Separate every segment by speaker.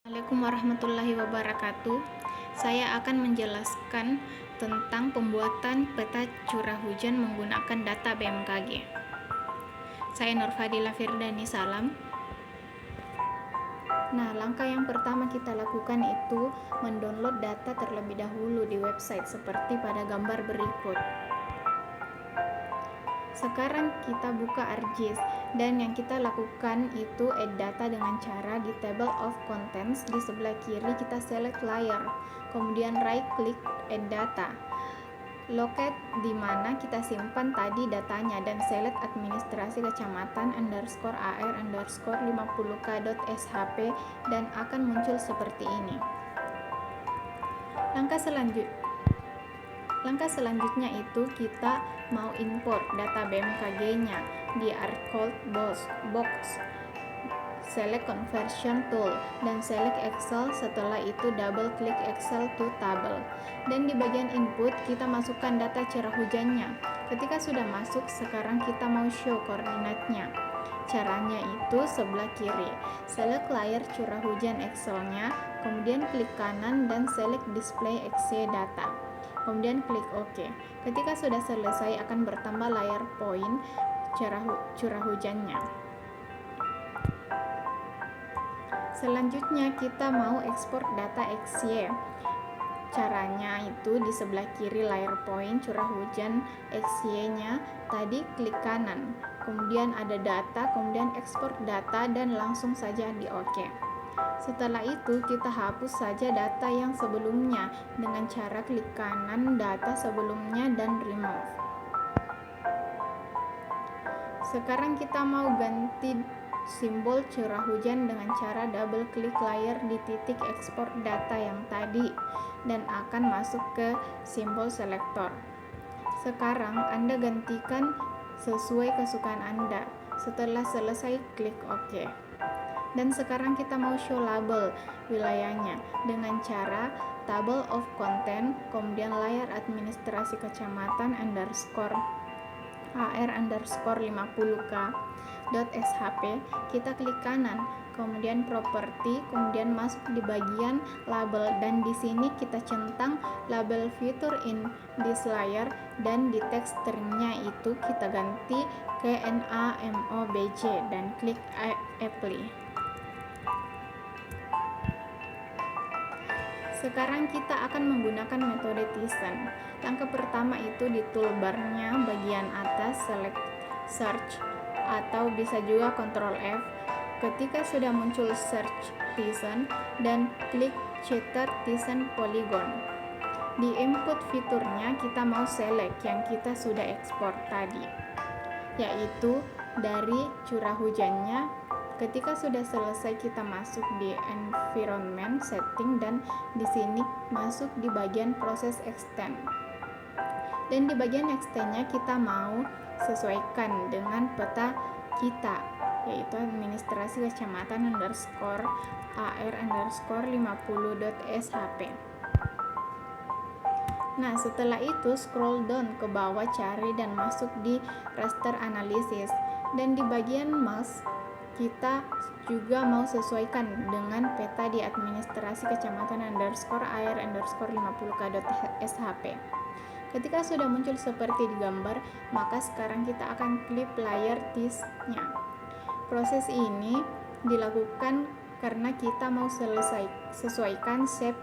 Speaker 1: Assalamualaikum warahmatullahi wabarakatuh. Saya akan menjelaskan tentang pembuatan peta curah hujan menggunakan data BMKG. Saya Nurfadila Firdani Salam. Nah, langkah yang pertama kita lakukan itu mendownload data terlebih dahulu di website seperti pada gambar berikut. Sekarang kita buka ArcGIS dan yang kita lakukan itu add data dengan cara di table of contents di sebelah kiri kita select layer, kemudian right click add data, locate di mana kita simpan tadi datanya dan select administrasi kecamatan _AR_50k.shp dan akan muncul seperti ini. Langkah selanjutnya itu kita mau import data BMKG-nya di ArcCold box, select conversion tool dan select Excel. Setelah itu double klik Excel to table dan di bagian input kita masukkan data curah hujannya. Ketika sudah masuk, sekarang kita mau show koordinatnya. Caranya itu sebelah kiri, select layer curah hujan Excel-nya, kemudian klik kanan dan select display Excel data, kemudian klik OK. Ketika sudah selesai akan bertambah layar point curah hujannya. Selanjutnya kita mau ekspor data XY. Caranya itu di sebelah kiri layar point curah hujan XY-nya, tadi klik kanan, kemudian ada data, kemudian ekspor data dan langsung saja di OK. Setelah itu kita hapus saja data yang sebelumnya dengan cara klik kanan data sebelumnya dan remove. Sekarang kita mau ganti simbol curah hujan dengan cara double klik layer di titik ekspor data yang tadi dan akan masuk ke simbol selektor. Sekarang Anda gantikan sesuai kesukaan Anda. Setelah selesai klik OK. Dan sekarang kita mau show label wilayahnya dengan cara table of content, kemudian layar administrasi kecamatan _AR_50k.shp, kita klik kanan, kemudian properti, kemudian masuk di bagian label dan di sini kita centang label feature in this layer dan di teks stringnya itu kita ganti ke NAMOBJ dan klik apply. Sekarang kita akan menggunakan metode Tizen. Langkah pertama itu di toolbarnya bagian atas select search atau bisa juga Ctrl F. Ketika sudah muncul search Tizen dan klik Cheater Tizen Polygon. Di input fiturnya kita mau select yang kita sudah ekspor tadi, yaitu dari curah hujannya. Ketika sudah selesai kita masuk di environment setting dan di sini masuk di bagian proses extend. Dan di bagian extendnya kita mau sesuaikan dengan peta kita, yaitu administrasi kecamatan _AR_50.shp. Nah, setelah itu scroll down ke bawah, cari dan masuk di raster analysis dan di bagian mask kita juga mau sesuaikan dengan peta di administrasi kecamatan _AR_50k.shp. Ketika sudah muncul seperti di gambar, maka sekarang kita akan klik layer TIS-nya. Proses ini dilakukan karena kita mau sesuaikan shape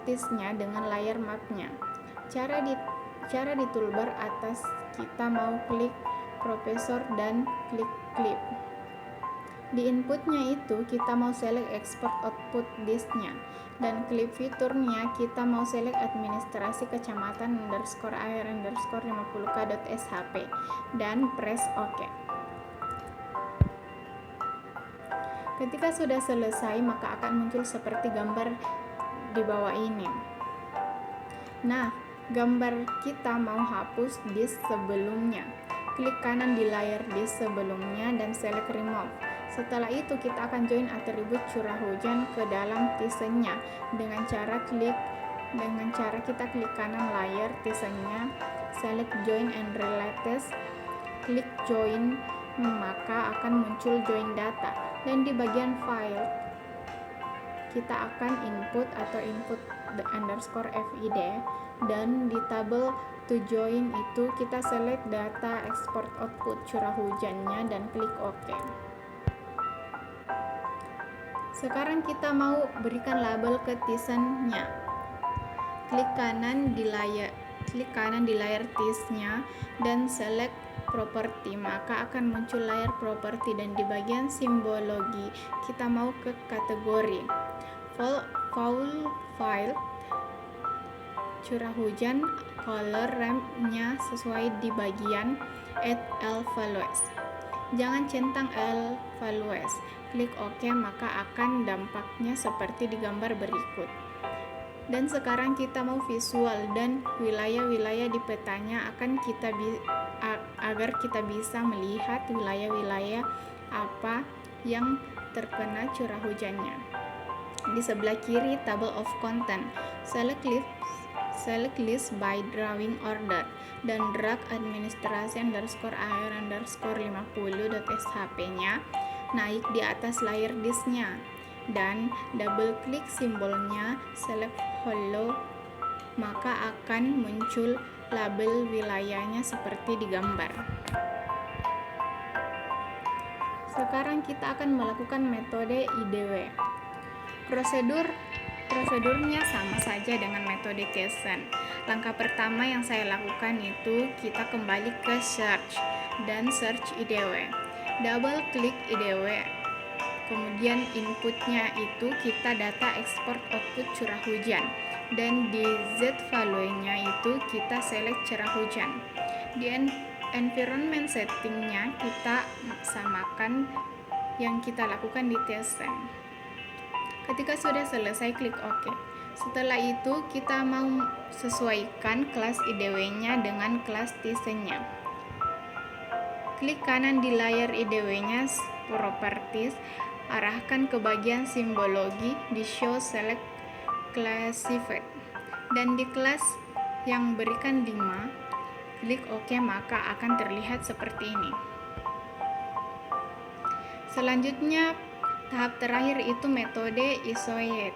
Speaker 1: TIS-nya dengan layer mapnya. Cara di toolbar atas kita mau klik Profesor dan klik Clip. Di inputnya itu kita mau select export output disk-nya dan clip fiturnya kita mau select administrasi kecamatan _AR_50k.shp dan press OK. Ketika sudah selesai maka akan muncul seperti gambar di bawah ini. Nah, gambar kita mau hapus disk sebelumnya. Klik kanan di layar disk sebelumnya dan select remove. Setelah itu kita akan join atribut curah hujan ke dalam Tizen-nya dengan cara kita klik kanan layar Tizen-nya, select join and relates, klik join, maka akan muncul join data dan di bagian file kita akan input atau input underscore FID, dan di tabel to join itu kita select data export output curah hujannya dan klik OK. Sekarang kita mau berikan label ke Tizen-nya. Klik kanan di layar TIS-nya dan select properti, maka akan muncul layar properti, dan di bagian simbologi kita mau ke kategori file curah hujan, color RAM-nya sesuai di bagian add evaluate. Jangan centang evaluate. Klik OK, maka akan dampaknya seperti di gambar berikut. Dan sekarang kita mau visual dan wilayah-wilayah di petanya agar kita bisa melihat wilayah-wilayah apa yang terkena curah hujannya. Di sebelah kiri tabel of content, select list by drawing order dan drag administrasi _air_50.shp-nya naik di atas layar disknya, dan double klik simbolnya, select hollow, maka akan muncul label wilayahnya seperti di gambar. Sekarang kita akan melakukan metode IDW. Prosedurnya sama saja dengan metode Tizen. Langkah pertama yang saya lakukan itu kita kembali ke search dan search IDW. Double klik IDW. Kemudian inputnya itu kita data export output curah hujan, dan di Z value-nya itu kita select curah hujan. Di environment setting-nya kita samakan yang kita lakukan di Tizen. Ketika sudah selesai, klik OK. Setelah itu kita mau sesuaikan kelas IDW-nya dengan kelas Tizen-nya. Klik kanan di layar IDW-nya, Properties, arahkan ke bagian simbologi, di Show Select Classified, dan di kelas yang berikan 5, klik OK, maka akan terlihat seperti ini. Selanjutnya, tahap terakhir itu metode isoed.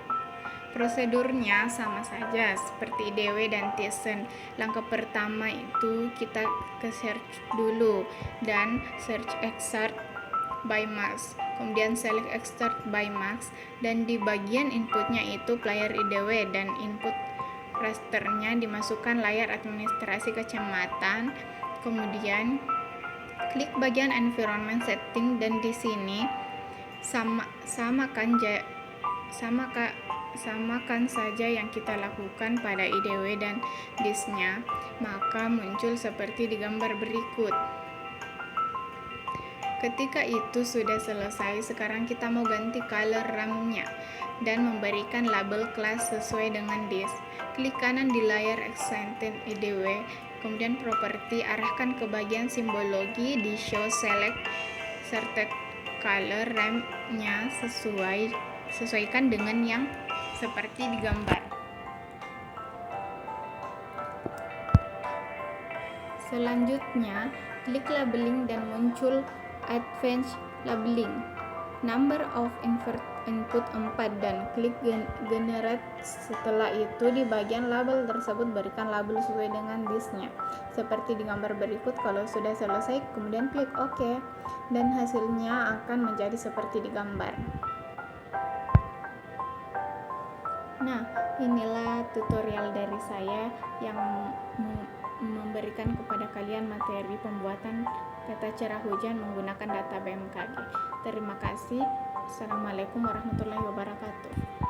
Speaker 1: Prosedurnya sama saja seperti IDW dan Tizen. Langkah pertama itu kita ke search dulu dan search extract by max, kemudian select extract by max, dan di bagian inputnya itu player IDW, dan input rasternya dimasukkan layar administrasi kecamatan. Kemudian klik bagian environment setting, dan di sini samakan saja yang kita lakukan pada IDW dan disknya, maka muncul seperti di gambar berikut. Ketika itu sudah selesai, sekarang kita mau ganti color RAM-nya dan memberikan label kelas sesuai dengan disk. Klik kanan di layar Extended IDW, kemudian properti, arahkan ke bagian simbologi, di Show Select Certain Color RAM-nya sesuaikan dengan yang seperti di gambar. Selanjutnya, klik labeling dan muncul Advanced Labeling, number of input 4, dan klik generate. Setelah itu di bagian label tersebut berikan label sesuai dengan disknya seperti di gambar berikut. Kalau sudah selesai, kemudian klik OK, dan hasilnya akan menjadi seperti di gambar. Nah, inilah tutorial dari saya yang memberikan kepada kalian materi pembuatan peta curah hujan menggunakan data BMKG. Terima kasih. Assalamualaikum warahmatullahi wabarakatuh.